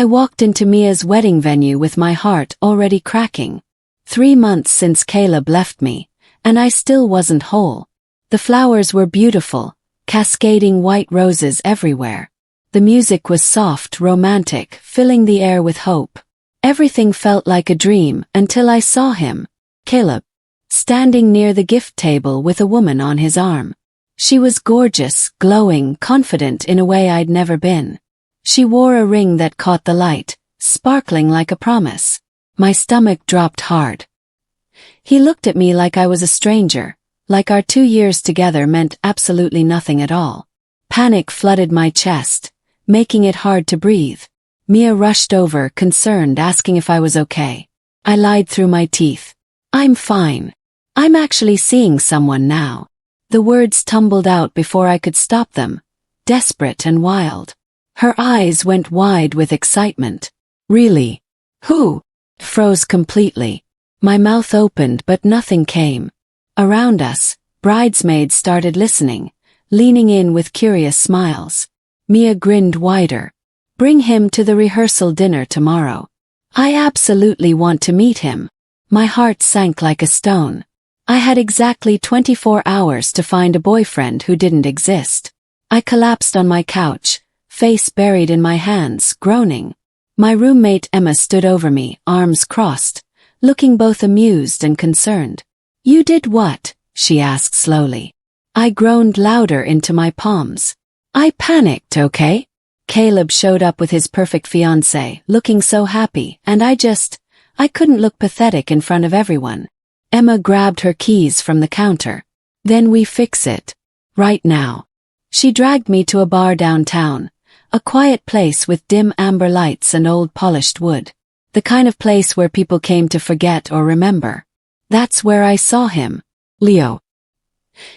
I walked into Mia's wedding venue with my heart already cracking. 3 months since Caleb left me, and I still wasn't whole. The flowers were beautiful, cascading white roses everywhere. The music was soft, romantic, filling the air with hope. Everything felt like a dream until I saw him, Caleb, standing near the gift table with a woman on his arm. She was gorgeous, glowing, confident in a way I'd never been. She wore a ring that caught the light, sparkling like a promise. My stomach dropped hard. He looked at me like I was a stranger, like our 2 years together meant absolutely nothing at all. Panic flooded my chest, making it hard to breathe. Mia rushed over, concerned, asking if I was okay. I lied through my teeth. I'm fine. I'm actually seeing someone now. The words tumbled out before I could stop them, desperate and wild. Her eyes went wide with excitement. Really? Who? Froze completely. My mouth opened but nothing came. Around us, bridesmaids started listening, leaning in with curious smiles. Mia grinned wider. Bring him to the rehearsal dinner tomorrow. I absolutely want to meet him. My heart sank like a stone. I had exactly 24 hours to find a boyfriend who didn't exist. I collapsed on my couch, face buried in my hands, groaning. My roommate Emma stood over me, arms crossed, looking both amused and concerned. You did what? She asked slowly. I groaned louder into my palms. I panicked, okay? Caleb showed up with his perfect fiancée, looking so happy, and I couldn't look pathetic in front of everyone. Emma grabbed her keys from the counter. Then we fix it. Right now. She dragged me to a bar downtown, a quiet place with dim amber lights and old polished wood. The kind of place where people came to forget or remember. That's where I saw him. Leo.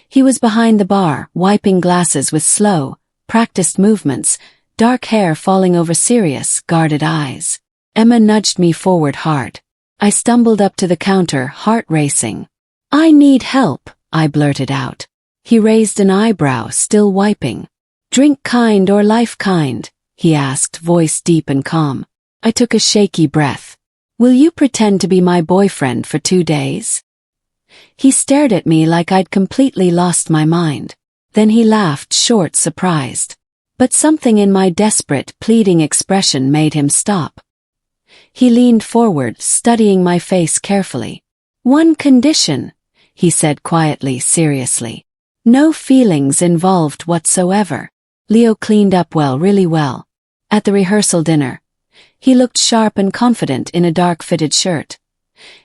He was behind the bar, wiping glasses with slow, practiced movements, dark hair falling over serious, guarded eyes. Emma nudged me forward hard. I stumbled up to the counter, heart racing. I need help, I blurted out. He raised an eyebrow, still wiping. Drink kind or life kind? He asked, voice deep and calm. I took a shaky breath. Will you pretend to be my boyfriend for 2 days? He stared at me like I'd completely lost my mind. Then he laughed, short, surprised. But something in my desperate, pleading expression made him stop. He leaned forward, studying my face carefully. One condition, he said quietly, seriously. No feelings involved whatsoever. Leo cleaned up well, really well. At the rehearsal dinner, he looked sharp and confident in a dark-fitted shirt.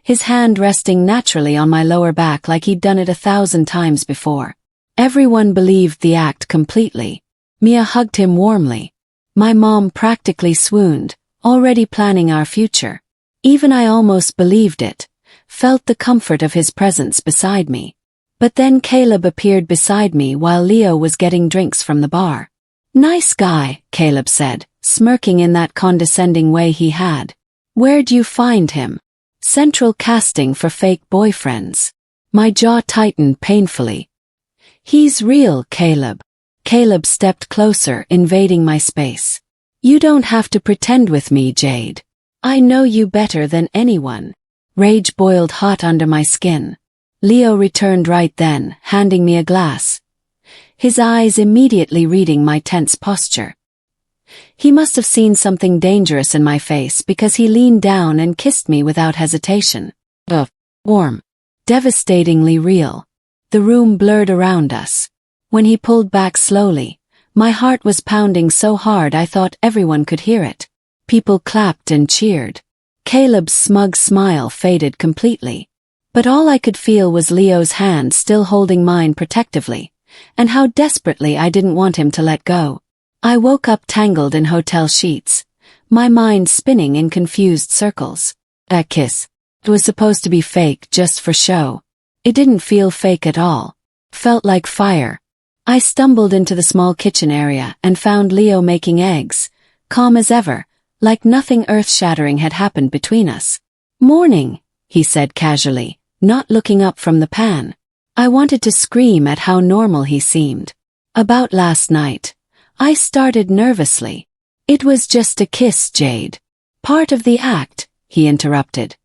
His hand resting naturally on my lower back like he'd done it 1,000 times before. Everyone believed the act completely. Mia hugged him warmly. My mom practically swooned, already planning our future. Even I almost believed it, felt the comfort of his presence beside me. But then Caleb appeared beside me while Leo was getting drinks from the bar. Nice guy, Caleb said, smirking in that condescending way he had. Where'd you find him? Central casting for fake boyfriends. My jaw tightened painfully. He's real, Caleb. Caleb stepped closer, invading my space. You don't have to pretend with me, Jade. I know you better than anyone. Rage boiled hot under my skin. Leo returned right then, handing me a glass. His eyes immediately reading my tense posture. He must have seen something dangerous in my face because he leaned down and kissed me without hesitation. Warm. Devastatingly real. The room blurred around us. When he pulled back slowly, my heart was pounding so hard I thought everyone could hear it. People clapped and cheered. Caleb's smug smile faded completely. But all I could feel was Leo's hand still holding mine protectively, and how desperately I didn't want him to let go. I woke up tangled in hotel sheets, my mind spinning in confused circles. That kiss. It was supposed to be fake just for show. It didn't feel fake at all. Felt like fire. I stumbled into the small kitchen area and found Leo making eggs, calm as ever, like nothing earth-shattering had happened between us. Morning, he said casually, not looking up from the pan. I wanted to scream at how normal he seemed. About last night, I started nervously. It was just a kiss, Jade. Part of the act, he interrupted.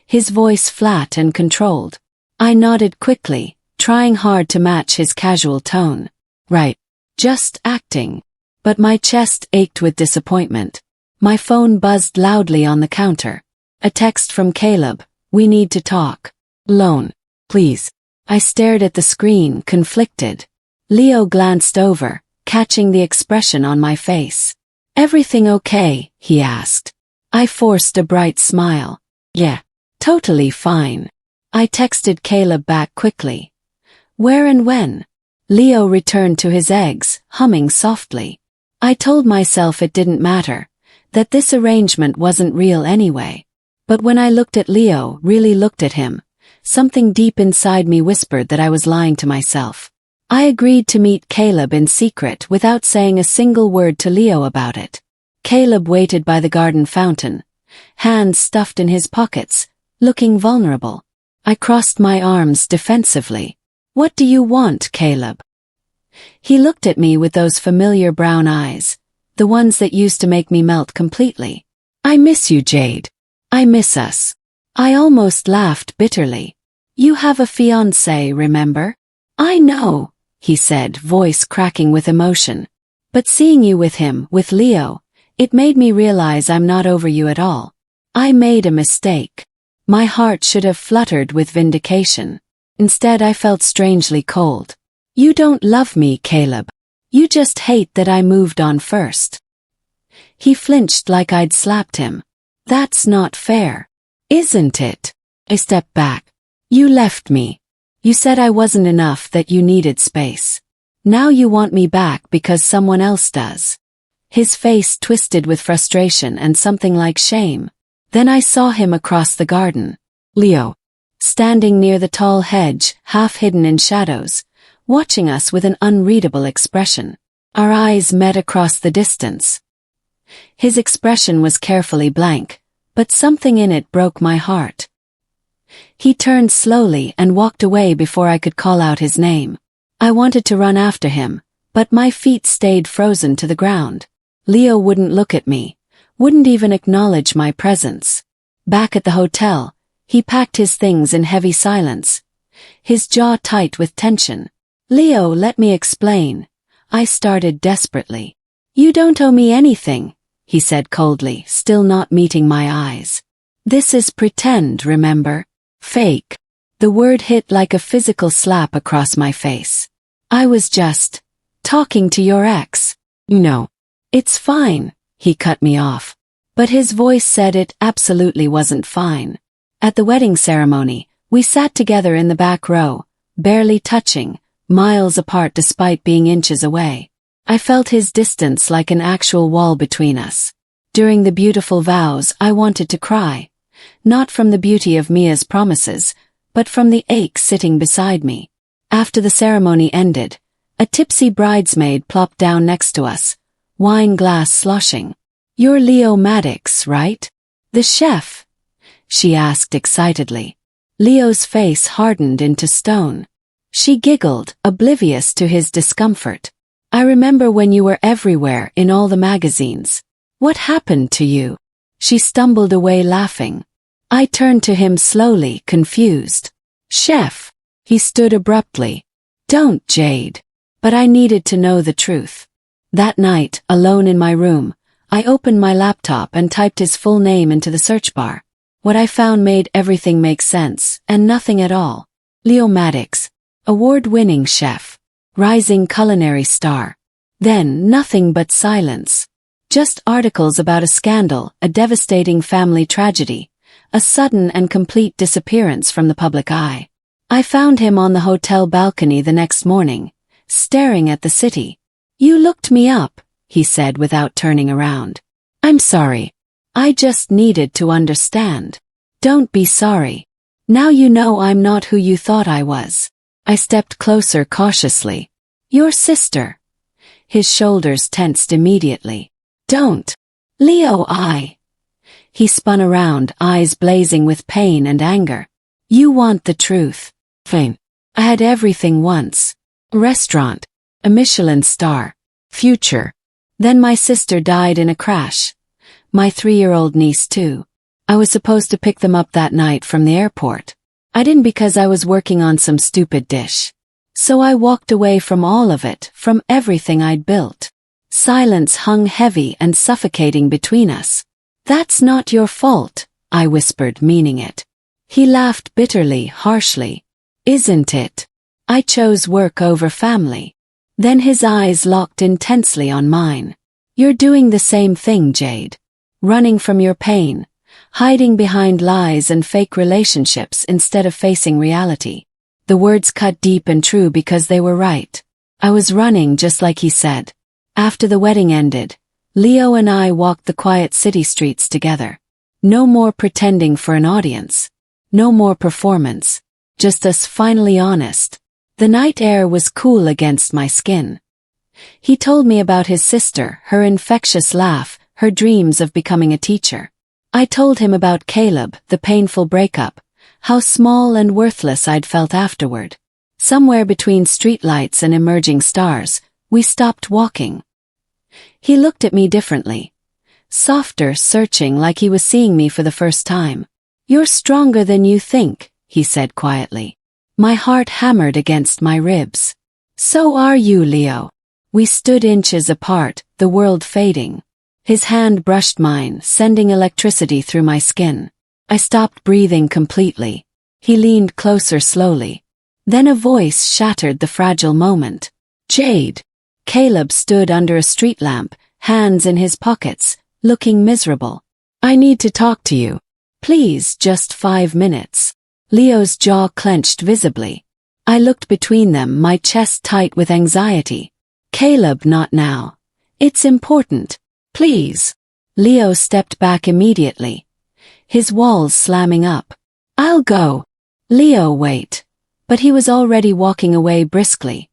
His voice flat and controlled. I nodded quickly, trying hard to match his casual tone. Right. Just acting. But my chest ached with disappointment. My phone buzzed loudly on the counter. A text from Caleb. We need to talk. Alone. Please. I stared at the screen, conflicted. Leo glanced over, catching the expression on my face. Everything okay? He asked. I forced a bright smile. Yeah. Totally fine. I texted Caleb back quickly. Where and when? Leo returned to his eggs, humming softly. I told myself it didn't matter, that this arrangement wasn't real anyway. But when I looked at Leo, really looked at him, something deep inside me whispered that I was lying to myself. I agreed to meet Caleb in secret without saying a single word to Leo about it. Caleb waited by the garden fountain, hands stuffed in his pockets, looking vulnerable. I crossed my arms defensively. What do you want, Caleb? He looked at me with those familiar brown eyes, the ones that used to make me melt completely. I miss you, Jade. I miss us. I almost laughed bitterly. You have a fiancé, remember? I know, he said, voice cracking with emotion. But seeing you with him, with Leo, it made me realize I'm not over you at all. I made a mistake. My heart should have fluttered with vindication. Instead, I felt strangely cold. You don't love me, Caleb. You just hate that I moved on first. He flinched like I'd slapped him. That's not fair. Isn't it? I stepped back. You left me. You said I wasn't enough, that you needed space. Now you want me back because someone else does. His face twisted with frustration and something like shame. Then I saw him across the garden. Leo. Standing near the tall hedge, half hidden in shadows, watching us with an unreadable expression. Our eyes met across the distance. His expression was carefully blank, but something in it broke my heart. He turned slowly and walked away before I could call out his name. I wanted to run after him, but my feet stayed frozen to the ground. Leo wouldn't look at me, wouldn't even acknowledge my presence. Back at the hotel, he packed his things in heavy silence, his jaw tight with tension. Leo, let me explain. I started desperately. You don't owe me anything, he said coldly, still not meeting my eyes. This is pretend, remember? Fake. The word hit like a physical slap across my face. I was just talking to your ex. No. It's fine, he cut me off. But his voice said it absolutely wasn't fine. At the wedding ceremony, we sat together in the back row, barely touching, miles apart despite being inches away. I felt his distance like an actual wall between us. During the beautiful vows, I wanted to cry. Not from the beauty of Mia's promises, but from the ache sitting beside me. After the ceremony ended, a tipsy bridesmaid plopped down next to us, wine glass sloshing. You're Leo Maddox, right? The chef? She asked excitedly. Leo's face hardened into stone. She giggled, oblivious to his discomfort. I remember when you were everywhere in all the magazines. What happened to you? She stumbled away laughing. I turned to him slowly, confused. Chef. He stood abruptly. Don't, Jade. But I needed to know the truth. That night, alone in my room, I opened my laptop and typed his full name into the search bar. What I found made everything make sense, and nothing at all. Leo Maddox, award-winning chef, rising culinary star. Then nothing but silence. Just articles about a scandal, a devastating family tragedy, a sudden and complete disappearance from the public eye. I found him on the hotel balcony the next morning, staring at the city. You looked me up, he said without turning around. I'm sorry. I just needed to understand. Don't be sorry. Now you know I'm not who you thought I was. I stepped closer cautiously. Your sister. His shoulders tensed immediately. Don't. Leo, He spun around, eyes blazing with pain and anger. You want the truth. Fine. I had everything once. A restaurant. A Michelin star. Future. Then my sister died in a crash. My 3-year-old niece too. I was supposed to pick them up that night from the airport. I didn't because I was working on some stupid dish. So I walked away from all of it, from everything I'd built. Silence hung heavy and suffocating between us. That's not your fault, I whispered, meaning it. He laughed bitterly, harshly. Isn't it? I chose work over family. Then his eyes locked intensely on mine. You're doing the same thing, Jade. Running from your pain. Hiding behind lies and fake relationships instead of facing reality. The words cut deep and true because they were right. I was running just like he said. After the wedding ended, Leo and I walked the quiet city streets together. No more pretending for an audience. No more performance. Just us finally honest. The night air was cool against my skin. He told me about his sister, her infectious laugh, her dreams of becoming a teacher. I told him about Caleb, the painful breakup, how small and worthless I'd felt afterward. Somewhere between streetlights and emerging stars, we stopped walking. He looked at me differently. Softer, searching, like he was seeing me for the first time. You're stronger than you think, he said quietly. My heart hammered against my ribs. So are you, Leo. We stood inches apart, the world fading. His hand brushed mine, sending electricity through my skin. I stopped breathing completely. He leaned closer slowly. Then a voice shattered the fragile moment. Jade. Caleb stood under a street lamp, hands in his pockets, looking miserable. I need to talk to you. Please, just 5 minutes. Leo's jaw clenched visibly. I looked between them, my chest tight with anxiety. Caleb, not now. It's important. Please. Leo stepped back immediately. His walls slamming up. I'll go. Leo, wait. But he was already walking away briskly.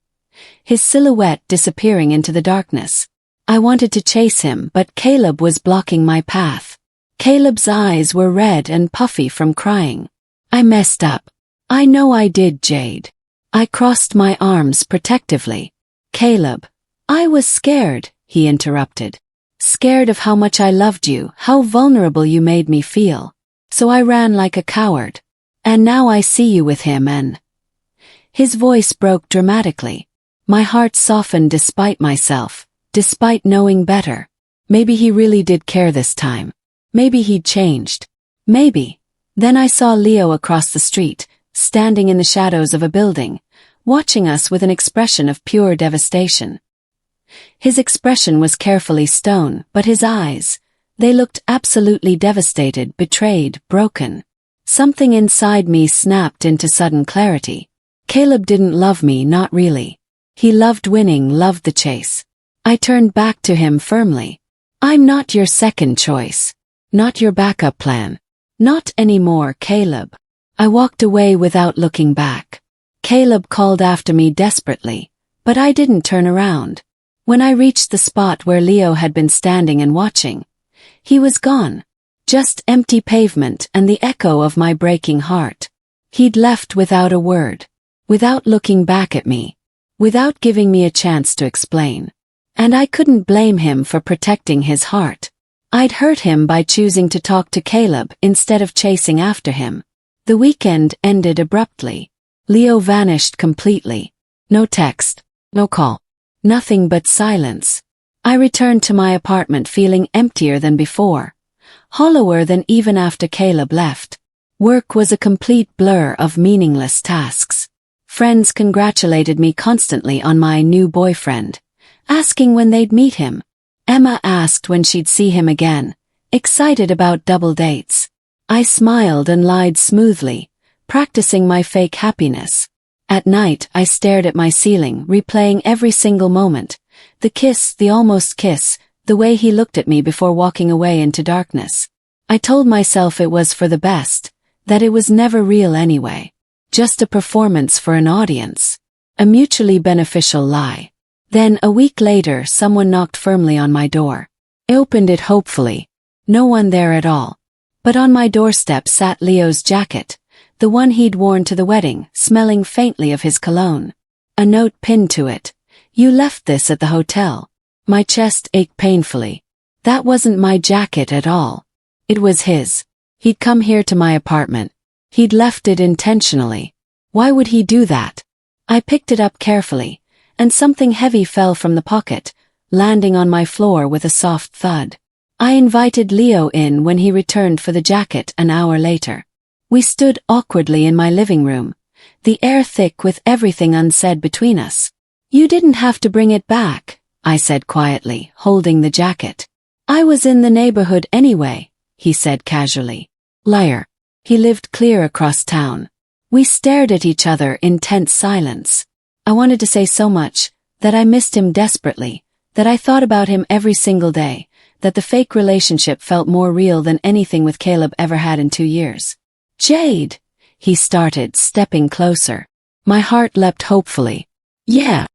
His silhouette disappearing into the darkness. I wanted to chase him, but Caleb was blocking my path. Caleb's eyes were red and puffy from crying. I messed up. I know I did, Jade. I crossed my arms protectively. Caleb. I was scared, he interrupted. Scared of how much I loved you, how vulnerable you made me feel. So I ran like a coward. And now I see you with him and... His voice broke dramatically. My heart softened despite myself, despite knowing better. Maybe he really did care this time. Maybe he'd changed. Maybe. Then I saw Leo across the street, standing in the shadows of a building, watching us with an expression of pure devastation. His expression was carefully stone, but his eyes, they looked absolutely devastated, betrayed, broken. Something inside me snapped into sudden clarity. Caleb didn't love me, not really. He loved winning, loved the chase. I turned back to him firmly. I'm not your second choice. Not your backup plan. Not anymore, Caleb. I walked away without looking back. Caleb called after me desperately, but I didn't turn around. When I reached the spot where Leo had been standing and watching, he was gone. Just empty pavement and the echo of my breaking heart. He'd left without a word, without looking back at me, without giving me a chance to explain. And I couldn't blame him for protecting his heart. I'd hurt him by choosing to talk to Caleb instead of chasing after him. The weekend ended abruptly. Leo vanished completely. No text, no call. Nothing but silence. I returned to my apartment feeling emptier than before, hollower than even after Caleb left. Work was a complete blur of meaningless tasks. Friends congratulated me constantly on my new boyfriend, asking when they'd meet him. Emma asked when she'd see him again, excited about double dates. I smiled and lied smoothly, practicing my fake happiness. At night, I stared at my ceiling, replaying every single moment. The kiss, the almost kiss, the way he looked at me before walking away into darkness. I told myself it was for the best, that it was never real anyway. Just a performance for an audience. A mutually beneficial lie. Then, a week later, someone knocked firmly on my door. I opened it hopefully. No one there at all. But on my doorstep sat Leo's jacket, the one he'd worn to the wedding, smelling faintly of his cologne. A note pinned to it. You left this at the hotel. My chest ached painfully. That wasn't my jacket at all. It was his. He'd come here to my apartment. He'd left it intentionally. Why would he do that? I picked it up carefully, and something heavy fell from the pocket, landing on my floor with a soft thud. I invited Leo in when he returned for the jacket an hour later. We stood awkwardly in my living room, the air thick with everything unsaid between us. You didn't have to bring it back, I said quietly, holding the jacket. I was in the neighborhood anyway, he said casually. Liar. He lived clear across town. We stared at each other in tense silence. I wanted to say so much, that I missed him desperately, that I thought about him every single day, that the fake relationship felt more real than anything with Caleb ever had in 2 years. Jade, he started, stepping closer. My heart leapt hopefully. Yeah.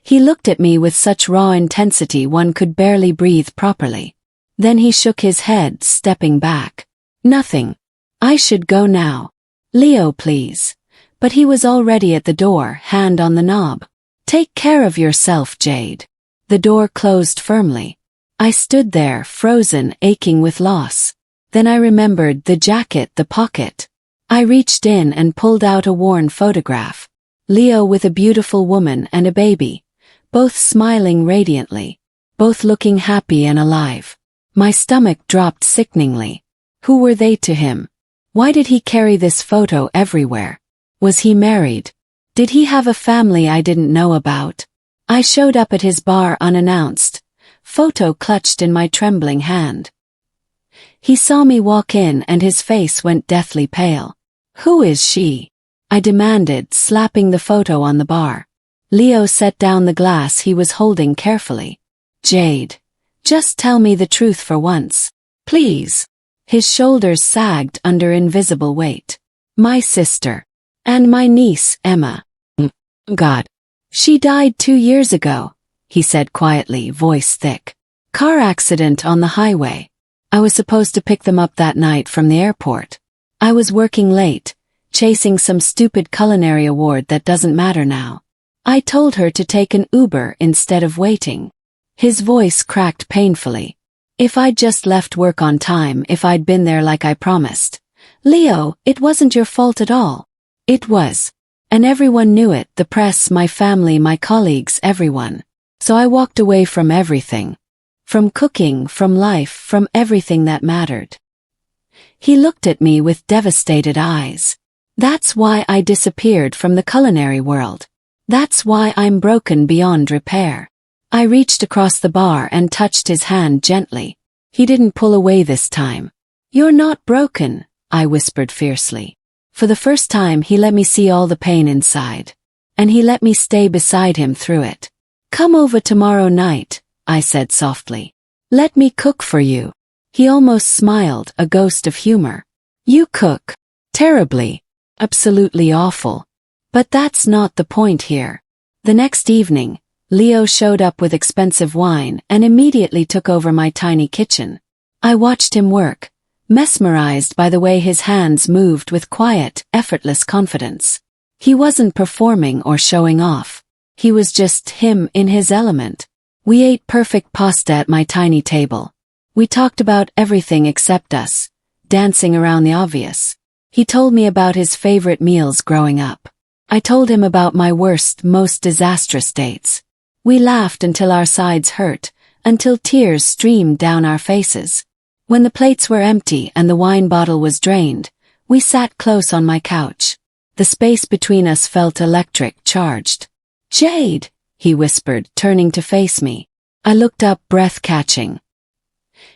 He looked at me with such raw intensity one could barely breathe properly. Then he shook his head, stepping back. Nothing. I should go now. Leo, please. But he was already at the door, hand on the knob. Take care of yourself, Jade. The door closed firmly. I stood there, frozen, aching with loss. Then I remembered the jacket, the pocket. I reached in and pulled out a worn photograph. Leo with a beautiful woman and a baby, both smiling radiantly, both looking happy and alive. My stomach dropped sickeningly. Who were they to him? Why did he carry this photo everywhere? Was he married? Did he have a family I didn't know about? I showed up at his bar unannounced, photo clutched in my trembling hand. He saw me walk in and his face went deathly pale. Who is she? I demanded, slapping the photo on the bar. Leo set down the glass he was holding carefully. Jade, just tell me the truth for once. Please. His shoulders sagged under invisible weight. My sister. And my niece, Emma. God. She died 2 years ago, he said quietly, voice thick. Car accident on the highway. I was supposed to pick them up that night from the airport. I was working late, chasing some stupid culinary award that doesn't matter now. I told her to take an Uber instead of waiting. His voice cracked painfully. If I'd just left work on time, if I'd been there like I promised. Leo, it wasn't your fault at all. It was. And everyone knew it, the press, my family, my colleagues, everyone. So I walked away from everything. From cooking, from life, from everything that mattered. He looked at me with devastated eyes. That's why I disappeared from the culinary world. That's why I'm broken beyond repair. I reached across the bar and touched his hand gently. He didn't pull away this time. You're not broken, I whispered fiercely. For the first time he let me see all the pain inside. And he let me stay beside him through it. Come over tomorrow night, I said softly. Let me cook for you. He almost smiled, a ghost of humor. You cook. Terribly. Absolutely awful. But that's not the point here. The next evening, Leo showed up with expensive wine and immediately took over my tiny kitchen. I watched him work, mesmerized by the way his hands moved with quiet, effortless confidence. He wasn't performing or showing off. He was just him in his element. We ate perfect pasta at my tiny table. We talked about everything except us, dancing around the obvious. He told me about his favorite meals growing up. I told him about my worst, most disastrous dates. We laughed until our sides hurt, until tears streamed down our faces. When the plates were empty and the wine bottle was drained, we sat close on my couch. The space between us felt electric, charged. Jade, he whispered, turning to face me. I looked up, breath catching.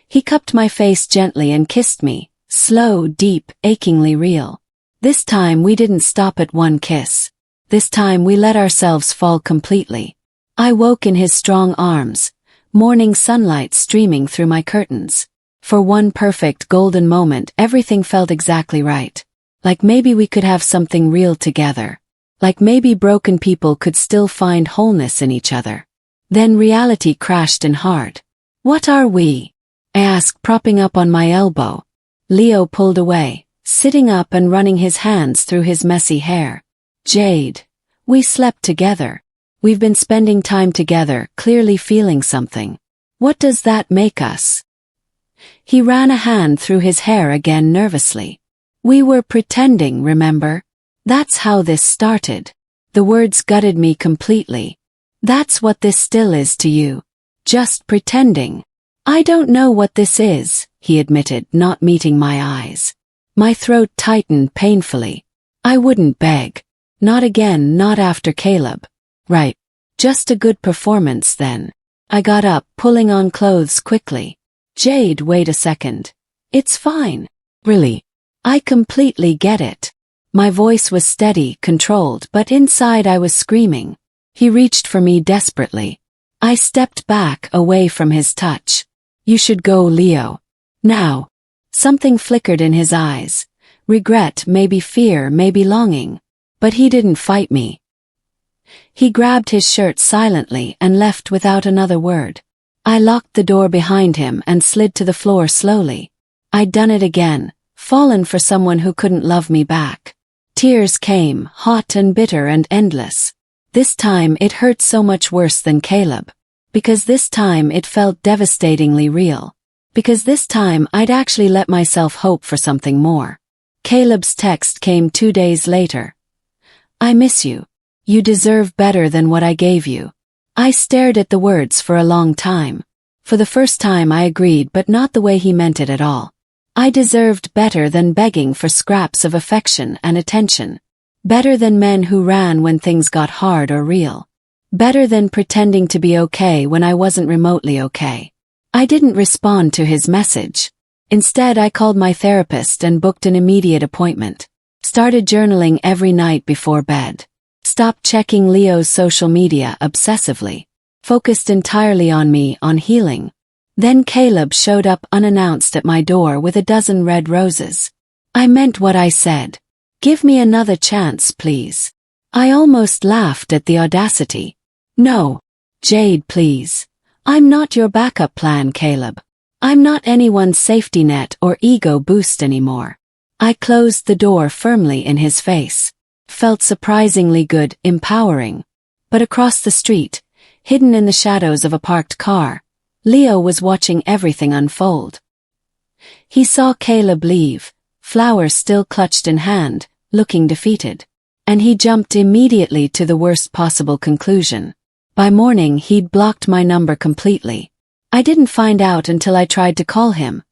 He cupped my face gently and kissed me, slow, deep, achingly real. This time we didn't stop at one kiss. This time we let ourselves fall completely. I woke in his strong arms, morning sunlight streaming through my curtains. For one perfect golden moment everything felt exactly right. Like maybe we could have something real together. Like maybe broken people could still find wholeness in each other. Then reality crashed in hard. What are we? I asked, propping up on my elbow. Leo pulled away, sitting up and running his hands through his messy hair. Jade. We slept together. We've been spending time together, clearly feeling something. What does that make us? He ran a hand through his hair again nervously. We were pretending, remember? That's how this started. The words gutted me completely. That's what this still is to you. Just pretending. I don't know what this is, he admitted, not meeting my eyes. My throat tightened painfully. I wouldn't beg. Not again, not after Caleb. Right. Just a good performance then. I got up, pulling on clothes quickly. Jade, wait a second. It's fine. Really. I completely get it. My voice was steady, controlled, but inside I was screaming. He reached for me desperately. I stepped back, away from his touch. You should go, Leo. Now. Something flickered in his eyes. Regret, maybe fear, maybe longing. But he didn't fight me. He grabbed his shirt silently and left without another word. I locked the door behind him and slid to the floor slowly. I'd done it again, fallen for someone who couldn't love me back. Tears came, hot and bitter and endless. This time it hurt so much worse than Caleb. Because this time it felt devastatingly real. Because this time I'd actually let myself hope for something more. Caleb's text came 2 days later. I miss you. You deserve better than what I gave you. I stared at the words for a long time. For the first time I agreed, but not the way he meant it at all. I deserved better than begging for scraps of affection and attention. Better than men who ran when things got hard or real. Better than pretending to be okay when I wasn't remotely okay. I didn't respond to his message. Instead, I called my therapist and booked an immediate appointment. Started journaling every night before bed. Stopped checking Leo's social media obsessively. Focused entirely on me, on healing. Then Caleb showed up unannounced at my door with a dozen red roses. I meant what I said. Give me another chance, please. I almost laughed at the audacity. No. Jade, please. I'm not your backup plan, Caleb. I'm not anyone's safety net or ego boost anymore. I closed the door firmly in his face. Felt surprisingly good, empowering. But across the street, hidden in the shadows of a parked car, Leo was watching everything unfold. He saw Caleb leave, flowers still clutched in hand, looking defeated. And he jumped immediately to the worst possible conclusion. By morning he'd blocked my number completely. I didn't find out until I tried to call him.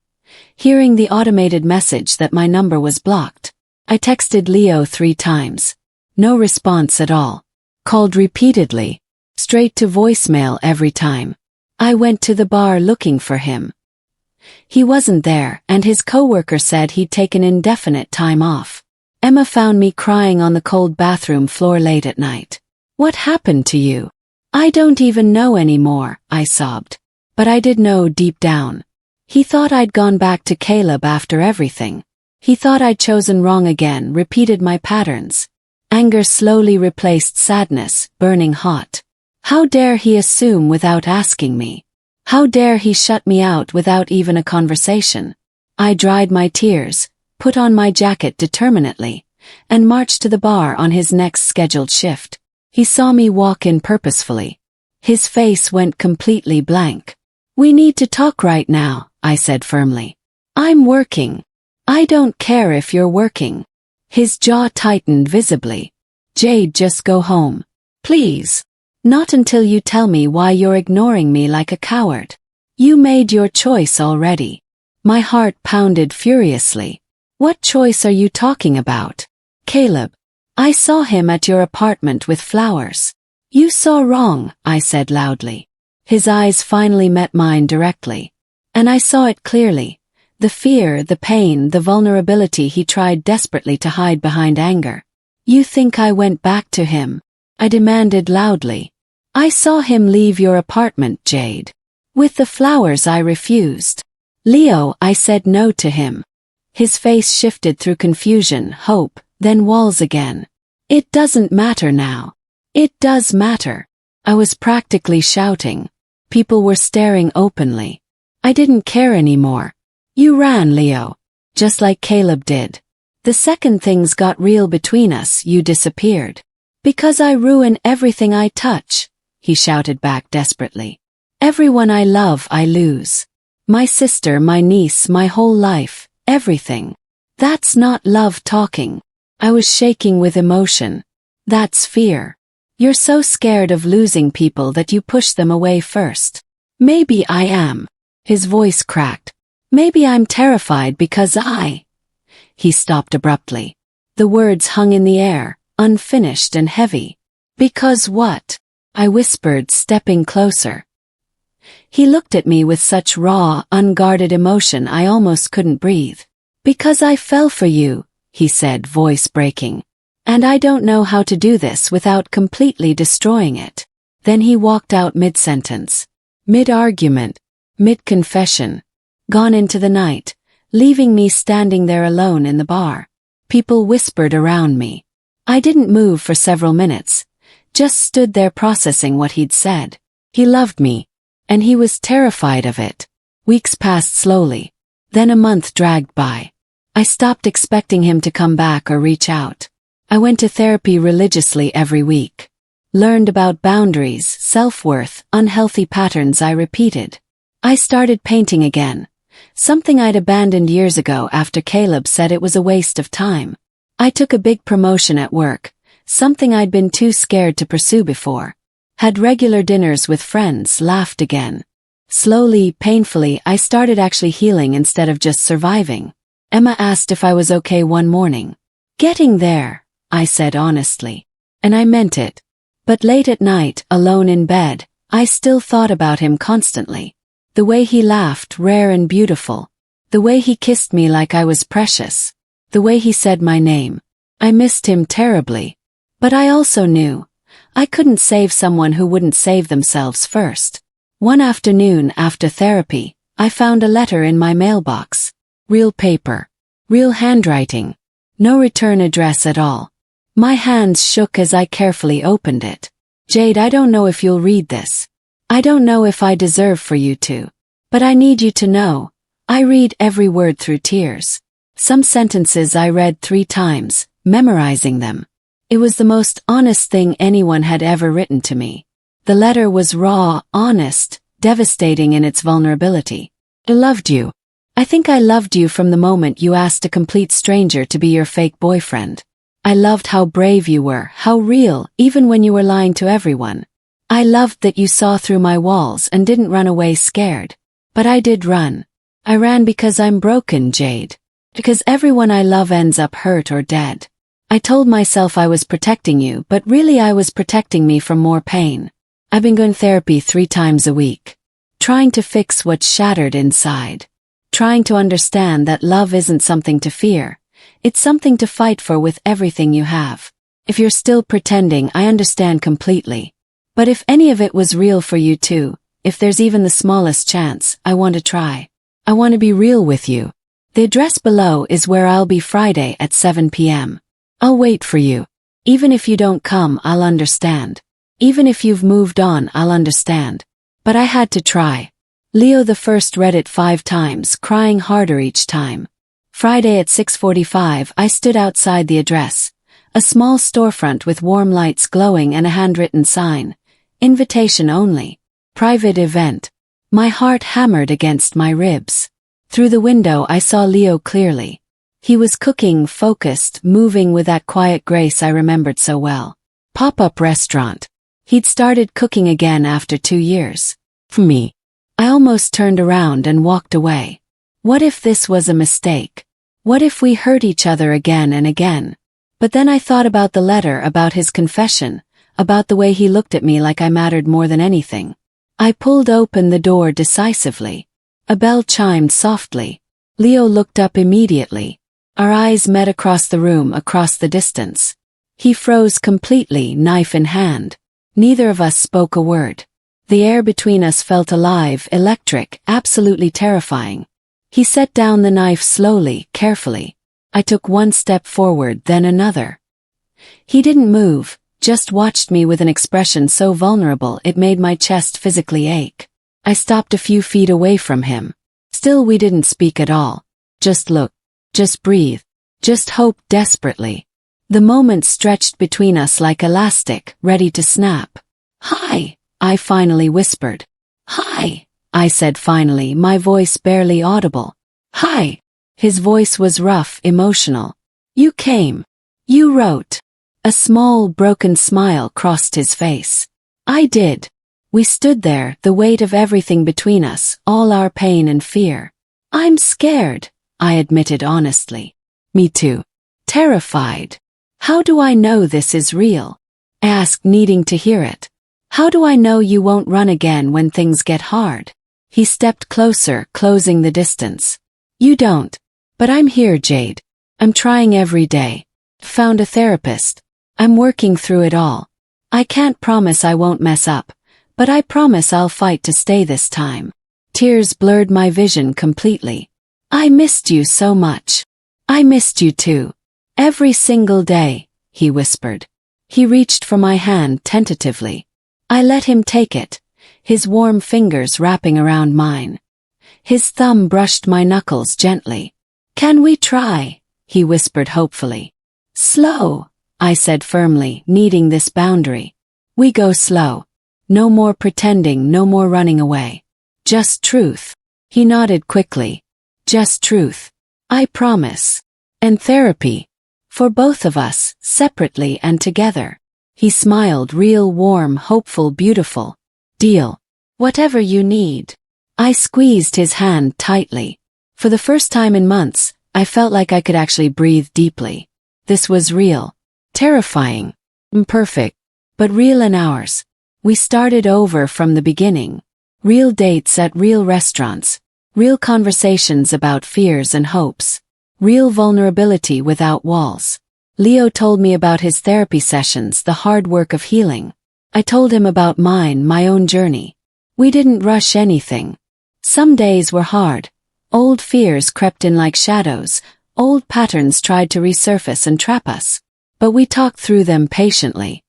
Hearing the automated message that my number was blocked, I texted Leo 3 times. No response at all. Called repeatedly. Straight to voicemail every time. I went to the bar looking for him. He wasn't there, and his coworker said he'd taken indefinite time off. Emma found me crying on the cold bathroom floor late at night. What happened to you? I don't even know anymore, I sobbed. But I did know deep down. He thought I'd gone back to Caleb after everything. He thought I'd chosen wrong again, repeated my patterns. Anger slowly replaced sadness, burning hot. How dare he assume without asking me? How dare he shut me out without even a conversation? I dried my tears, put on my jacket determinately, and marched to the bar on his next scheduled shift. He saw me walk in purposefully. His face went completely blank. We need to talk right now, I said firmly. I'm working. I don't care if you're working. His jaw tightened visibly. Jade, just go home. Please. Not until you tell me why you're ignoring me like a coward. You made your choice already. My heart pounded furiously. What choice are you talking about? Caleb. I saw him at your apartment with flowers. You saw wrong, I said loudly. His eyes finally met mine directly. And I saw it clearly. The fear, the pain, the vulnerability he tried desperately to hide behind anger. You think I went back to him? I demanded loudly. I saw him leave your apartment, Jade. With the flowers I refused. Leo, I said no to him. His face shifted through confusion, hope, then walls again. It doesn't matter now. It does matter. I was practically shouting. People were staring openly. I didn't care anymore. You ran, Leo. Just like Caleb did. The second things got real between us, you disappeared. Because I ruin everything I touch, he shouted back desperately. Everyone I love I lose. My sister, my niece, my whole life, everything. That's not love talking. I was shaking with emotion. That's fear. You're so scared of losing people that you push them away first. Maybe I am. His voice cracked. Maybe I'm terrified because He stopped abruptly. The words hung in the air, unfinished and heavy. Because what? I whispered, stepping closer. He looked at me with such raw, unguarded emotion I almost couldn't breathe. Because I fell for you, he said, voice breaking. And I don't know how to do this without completely destroying it. Then he walked out mid-sentence, mid-argument, mid-confession, gone into the night, leaving me standing there alone in the bar. People whispered around me. I didn't move for several minutes, just stood there processing what he'd said. He loved me, and he was terrified of it. Weeks passed slowly. Then a month dragged by. I stopped expecting him to come back or reach out. I went to therapy religiously every week. Learned about boundaries, self-worth, unhealthy patterns I repeated. I started painting again, something I'd abandoned years ago after Caleb said it was a waste of time. I took a big promotion at work, something I'd been too scared to pursue before. Had regular dinners with friends, laughed again. Slowly, painfully, I started actually healing instead of just surviving. Emma asked if I was okay one morning. Getting there, I said honestly. And I meant it. But late at night, alone in bed, I still thought about him constantly. The way he laughed, rare and beautiful. The way he kissed me like I was precious. The way he said my name. I missed him terribly. But I also knew I couldn't save someone who wouldn't save themselves first. One afternoon after therapy, I found a letter in my mailbox. Real paper. Real handwriting. No return address at all. My hands shook as I carefully opened it. Jade, I don't know if you'll read this. I don't know if I deserve for you to. But I need you to know. I read every word through tears. Some sentences I read 3 times, memorizing them. It was the most honest thing anyone had ever written to me. The letter was raw, honest, devastating in its vulnerability. I loved you. I think I loved you from the moment you asked a complete stranger to be your fake boyfriend. I loved how brave you were, how real, even when you were lying to everyone. I loved that you saw through my walls and didn't run away scared. But I did run. I ran because I'm broken, Jade. Because everyone I love ends up hurt or dead. I told myself I was protecting you, but really I was protecting me from more pain. I've been going to therapy 3 times a week. Trying to fix what's shattered inside. Trying to understand that love isn't something to fear. It's something to fight for with everything you have. If you're still pretending, I understand completely. But if any of it was real for you too, if there's even the smallest chance, I want to try. I want to be real with you. The address below is where I'll be Friday at 7 p.m. I'll wait for you. Even if you don't come, I'll understand. Even if you've moved on, I'll understand. But I had to try. Leo the First read it 5 times, crying harder each time. Friday at 6:45, I stood outside the address. A small storefront with warm lights glowing and a handwritten sign. Invitation only. Private event. My heart hammered against my ribs. Through the window I saw Leo clearly. He was cooking, focused, moving with that quiet grace I remembered so well. Pop-up restaurant. He'd started cooking again after 2 years. For me. I almost turned around and walked away. What if this was a mistake? What if we hurt each other again and again? But then I thought about the letter, about his confession, about the way he looked at me like I mattered more than anything. I pulled open the door decisively. A bell chimed softly. Leo looked up immediately. Our eyes met across the room, across the distance. He froze completely, knife in hand. Neither of us spoke a word. The air between us felt alive, electric, absolutely terrifying. He set down the knife slowly, carefully. I took 1 step forward, then another. He didn't move, just watched me with an expression so vulnerable it made my chest physically ache. I stopped a few feet away from him. Still we didn't speak at all. Just look. Just breathe. Just hope desperately. The moment stretched between us like elastic, ready to snap. "Hi," I finally whispered. "Hi," I said finally, my voice barely audible. "Hi." His voice was rough, emotional. "You came. You wrote." A small, broken smile crossed his face. "I did." We stood there, the weight of everything between us, all our pain and fear. "I'm scared," I admitted honestly. "Me too." "Terrified." "How do I know this is real?" I asked, needing to hear it. "How do I know you won't run again when things get hard?" He stepped closer, closing the distance. "You don't. But I'm here, Jade. I'm trying every day. Found a therapist. I'm working through it all. I can't promise I won't mess up, but I promise I'll fight to stay this time." Tears blurred my vision completely. "I missed you so much." "I missed you too. Every single day," he whispered. He reached for my hand tentatively. I let him take it, his warm fingers wrapping around mine. His thumb brushed my knuckles gently. "Can we try?" he whispered hopefully. "Slow," I said firmly, needing this boundary. "We go slow. No more pretending, no more running away. Just truth." He nodded quickly. "Just truth. I promise. And therapy. For both of us, separately and together." He smiled, real, warm, hopeful, beautiful. "Deal. Whatever you need." I squeezed his hand tightly. For the first time in months, I felt like I could actually breathe deeply. This was real. Terrifying. Imperfect. But real and ours. We started over from the beginning. Real dates at real restaurants. Real conversations about fears and hopes. Real vulnerability without walls. Leo told me about his therapy sessions, the hard work of healing. I told him about mine, my own journey. We didn't rush anything. Some days were hard. Old fears crept in like shadows, old patterns tried to resurface and trap us. But we talked through them patiently.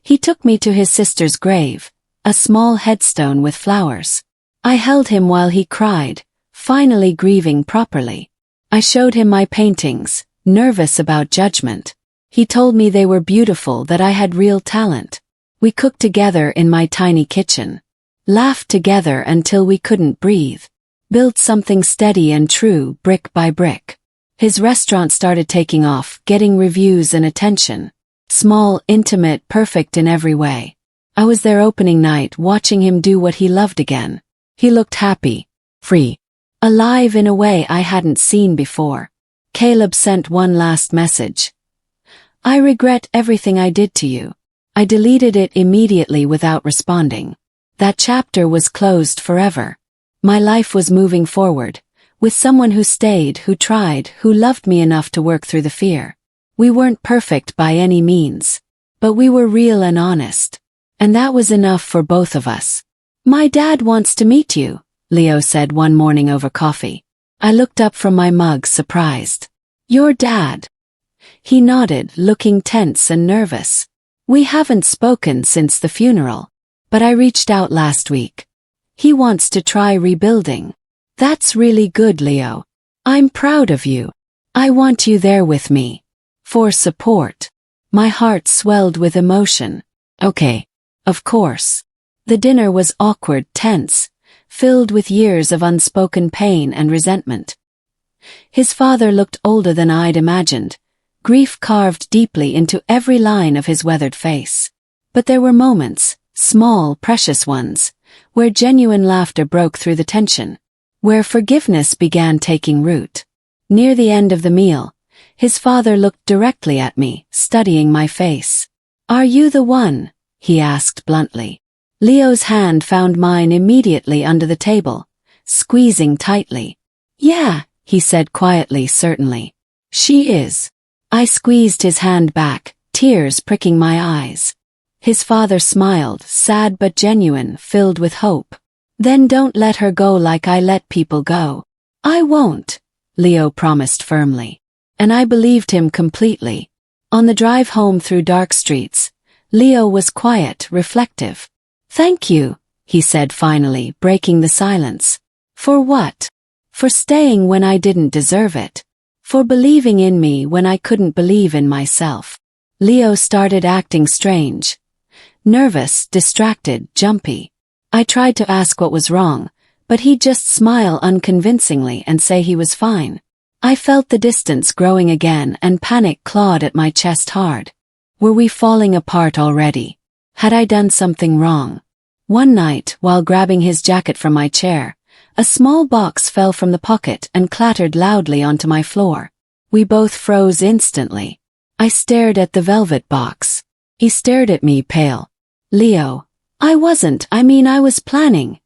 He took me to his sister's grave, a small headstone with flowers. I held him while he cried, finally grieving properly. I showed him my paintings, nervous about judgment. He told me they were beautiful, that I had real talent. We cooked together in my tiny kitchen. Laughed together until we couldn't breathe. Built something steady and true, brick by brick. His restaurant started taking off, getting reviews and attention. Small, intimate, perfect in every way. I was there opening night, watching him do what he loved again. He looked happy, free, alive in a way I hadn't seen before. Caleb sent one last message. "I regret everything I did to you." I deleted it immediately without responding. That chapter was closed forever. My life was moving forward, with someone who stayed, who tried, who loved me enough to work through the fear. We weren't perfect by any means, but we were real and honest. And that was enough for both of us. "My dad wants to meet you," Leo said one morning over coffee. I looked up from my mug, surprised. "Your dad?" He nodded, looking tense and nervous. "We haven't spoken since the funeral, but I reached out last week. He wants to try rebuilding." "That's really good, Leo. I'm proud of you. I want you there with me. For support." My heart swelled with emotion. "Okay. Of course." The dinner was awkward, tense, filled with years of unspoken pain and resentment. His father looked older than I'd imagined, grief carved deeply into every line of his weathered face. But there were moments, small, precious ones, where genuine laughter broke through the tension, where forgiveness began taking root. Near the end of the meal, his father looked directly at me, studying my face. "Are you the one?" he asked bluntly. Leo's hand found mine immediately under the table, squeezing tightly. "Yeah," he said quietly, "certainly. She is." I squeezed his hand back, tears pricking my eyes. His father smiled, sad but genuine, filled with hope. "Then don't let her go like I let people go." "I won't," Leo promised firmly. And I believed him completely. On the drive home through dark streets, Leo was quiet, reflective. "Thank you," he said finally, breaking the silence. "For what?" "For staying when I didn't deserve it. For believing in me when I couldn't believe in myself. Leo started acting strange. Nervous, distracted, jumpy. I tried to ask what was wrong, but he'd just smile unconvincingly and say he was fine. I felt the distance growing again and panic clawed at my chest hard. Were we falling apart already? Had I done something wrong? One night, while grabbing his jacket from my chair, a small box fell from the pocket and clattered loudly onto my floor. We both froze instantly. I stared at the velvet box. He stared at me, pale. Leo, I was planning.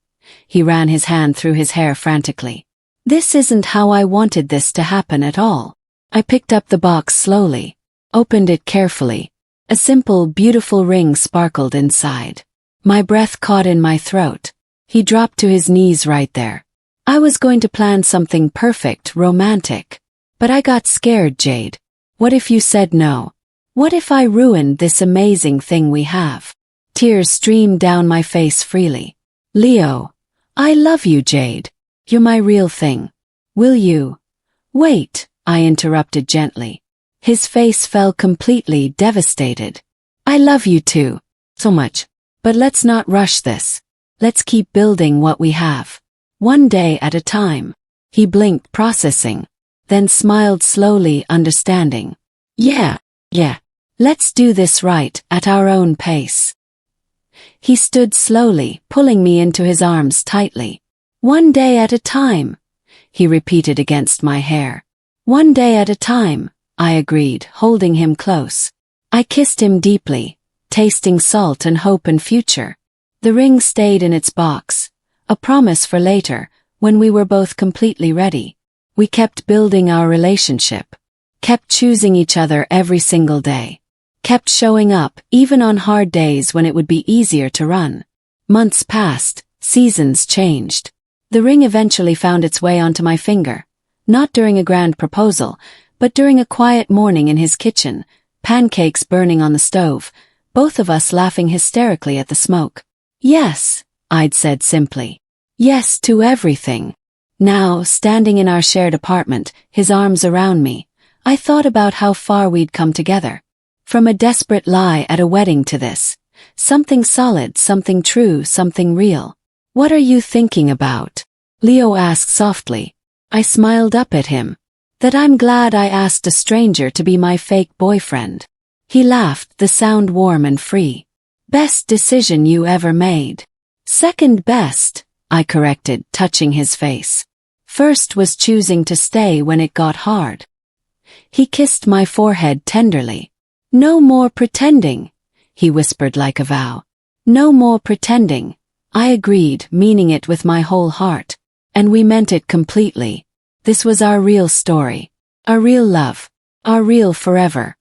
He ran his hand through his hair frantically. This isn't how I wanted this to happen at all. I picked up the box slowly, opened it carefully. A simple, beautiful ring sparkled inside. My breath caught in my throat. He dropped to his knees right there. I was going to plan something perfect, romantic. But I got scared, Jade. What if you said no? What if I ruined this amazing thing we have? Tears streamed down my face freely. Leo, I love you, Jade. You're my real thing. Will you? Wait, I interrupted gently. His face fell completely devastated. I love you too. So much. But let's not rush this. Let's keep building what we have. One day at a time. He blinked, processing. Then smiled slowly, understanding. Yeah. Let's do this right, at our own pace. He stood slowly, pulling me into his arms tightly. One day at a time, he repeated against my hair. One day at a time, I agreed, holding him close. I kissed him deeply, tasting salt and hope and future. The ring stayed in its box, a promise for later, when we were both completely ready. We kept building our relationship, kept choosing each other every single day, kept showing up even on hard days when it would be easier to run. Months passed, seasons changed. The ring eventually found its way onto my finger, not during a grand proposal, but during a quiet morning in his kitchen, pancakes burning on the stove, both of us laughing hysterically at the smoke. Yes, I'd said simply. Yes to everything. Now, standing in our shared apartment, his arms around me, I thought about how far we'd come together. From a desperate lie at a wedding to this. Something solid, something true, something real. What are you thinking about? Leo asked softly. I smiled up at him. That I'm glad I asked a stranger to be my fake boyfriend. He laughed, the sound warm and free. Best decision you ever made. Second best, I corrected, touching his face. First was choosing to stay when it got hard. He kissed my forehead tenderly. No more pretending, he whispered like a vow. No more pretending, I agreed, meaning it with my whole heart. And we meant it completely. This was our real story. Our real love. Our real forever.